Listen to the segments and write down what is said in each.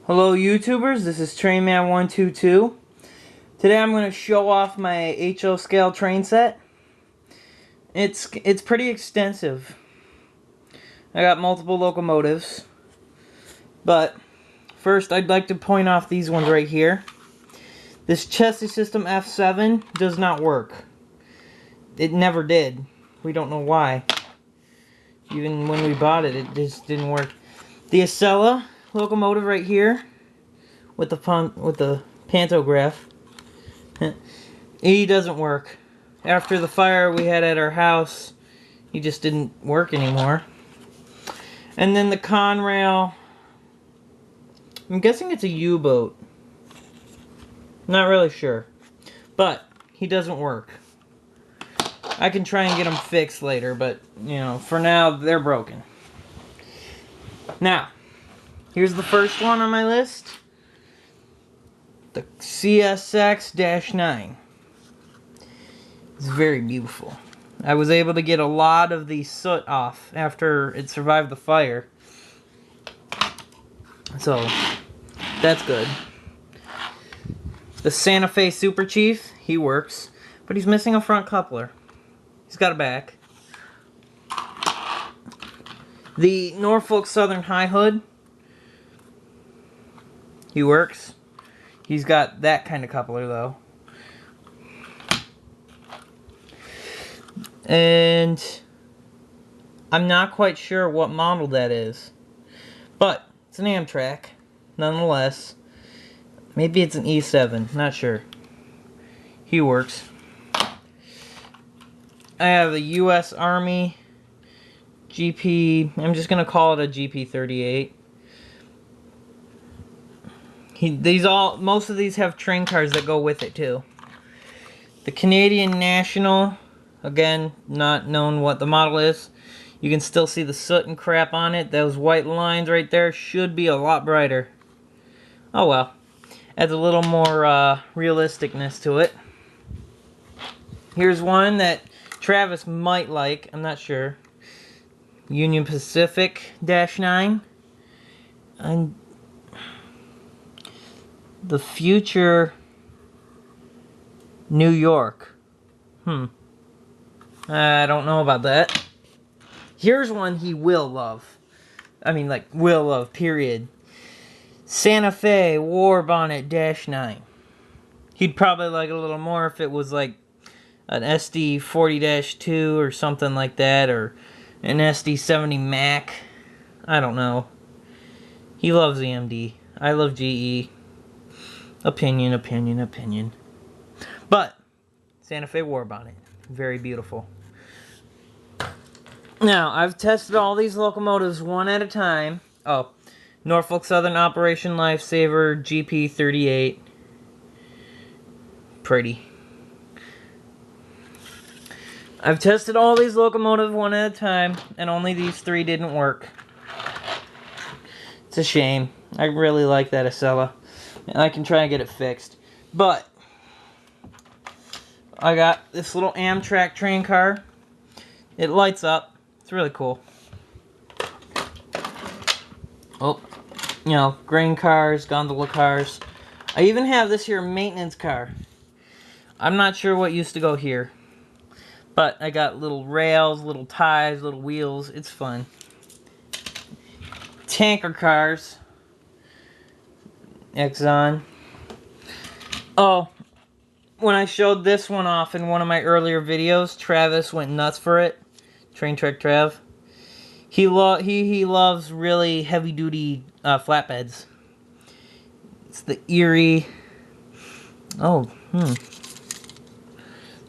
Hello YouTubers, this is Trainman122. Today I'm going to show off my HO scale train set. It's pretty extensive. I got multiple locomotives. But first I'd like to point off these ones right here. This chassis system F7 does not work. It never did. We don't know why. Even when we bought it, it just didn't work. The Acela locomotive right here with the pantograph, he doesn't work. After the fire we had at our house, he just didn't work anymore. And then the Conrail, I'm guessing it's a U-boat. Not really sure, but he doesn't work. I can try and get them fixed later, but you know, for now they're broken. Now, here's the first one on my list. The CSX-9. It's very beautiful. I was able to get a lot of the soot off after it survived the fire. So, that's good. The Santa Fe Super Chief, he works, but he's missing a front coupler. He's got a back. The Norfolk Southern High Hood, he works. He's got that kind of coupler though. And I'm not quite sure what model that is. But it's an Amtrak, nonetheless. Maybe it's an E7, not sure. He works. I have a US Army GP, I'm just gonna call it a GP38. Most of these have train cars that go with it too. The Canadian National, again, not known what the model is. You can still see the soot and crap on it. Those white lines right there should be a lot brighter. Oh well. Adds a little more realisticness to it. Here's one that Travis might like, I'm not sure. Union Pacific-9. And the future New York. I don't know about that. Here's one he will love. I mean, like, will love, period. Santa Fe War Bonnet-9. He'd probably like it a little more if it was like an SD40-2 or something like that, or an SD70 Mac. I don't know. He loves EMD. I love GE. Opinion, opinion, opinion. But Santa Fe War Bonnet, very beautiful. Now, I've tested all these locomotives one at a time. Oh, Norfolk Southern Operation Lifesaver GP38. Pretty. I've tested all these locomotives one at a time, and only these three didn't work. It's a shame. I really like that Acela, and I can try and get it fixed. But I got this little Amtrak train car. It lights up. It's really cool. Oh, you know, grain cars, gondola cars. I even have this here maintenance car. I'm not sure what used to go here. But I got little rails, little ties, little wheels. It's fun. Tanker cars. Exxon. Oh, when I showed this one off in one of my earlier videos, Travis went nuts for it. Train Trek Trav. He loves really heavy-duty flatbeds. It's the Erie...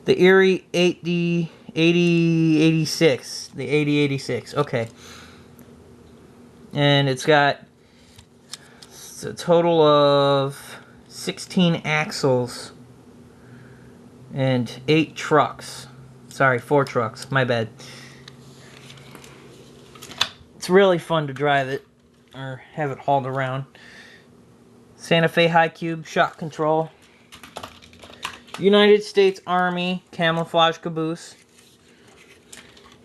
The Erie 8086. The 8086. Okay. And it's got a total of 16 axles and 8 trucks. Sorry, 4 trucks. My bad. It's really fun to drive it or have it hauled around. Santa Fe High Cube shock control. United States Army camouflage caboose.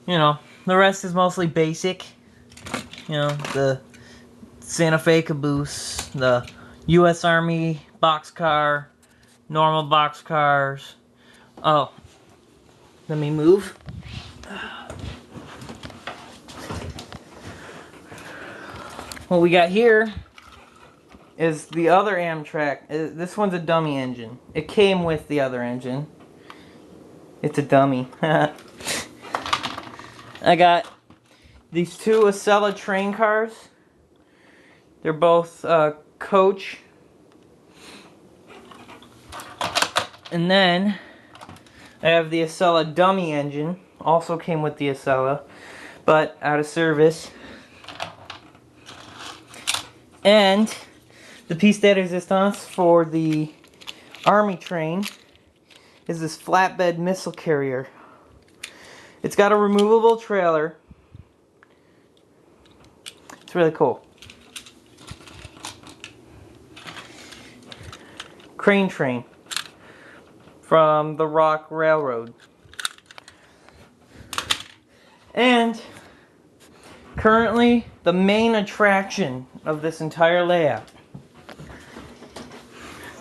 You know, the rest is mostly basic. You know, the Santa Fe caboose, the U.S. Army boxcar, normal boxcars. Oh, let me move. What we got here is the other Amtrak. This one's a dummy engine. It came with the other engine. It's a dummy. I got these two Acela train cars. They're both coach. And then I have the Acela dummy engine. Also came with the Acela, but out of service. And the piece de resistance for the Army train is this flatbed missile carrier. It's got a removable trailer. It's really cool. Crane train from the Rock Railroad. And currently the main attraction of this entire layout,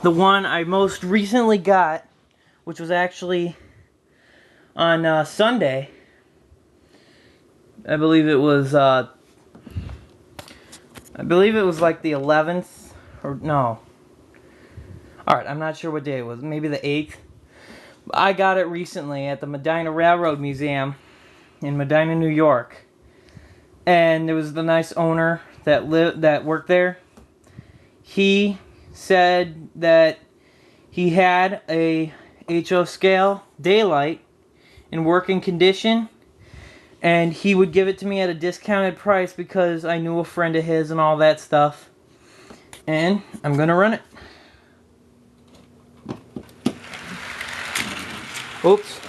the one I most recently got, which was actually on Sunday. I believe it was like the 11th, or no. Alright, I'm not sure what day it was. Maybe the 8th. I got it recently at the Medina Railroad Museum in Medina, New York. And there was the nice owner that worked there. He said that he had a HO scale daylight in working condition, and he would give it to me at a discounted price because I knew a friend of his and all that stuff. And I'm gonna run it. Oops.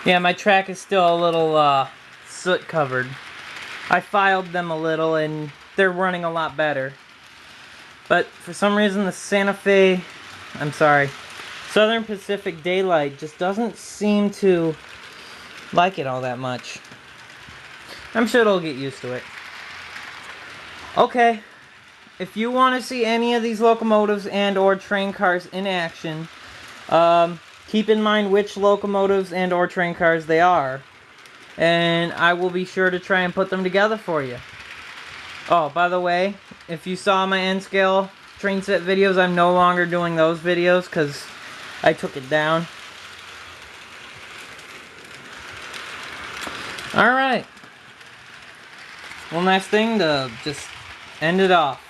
Yeah, my track is still a little soot covered. I filed them a little and they're running a lot better. But for some reason the Southern Pacific Daylight just doesn't seem to like it all that much. I'm sure it'll get used to it. Okay, if you want to see any of these locomotives and or train cars in action, keep in mind which locomotives and or train cars they are, and I will be sure to try and put them together for you. Oh, by the way, if you saw my N-scale train set videos, I'm no longer doing those videos because I took it down. Alright. One last thing to just end it off.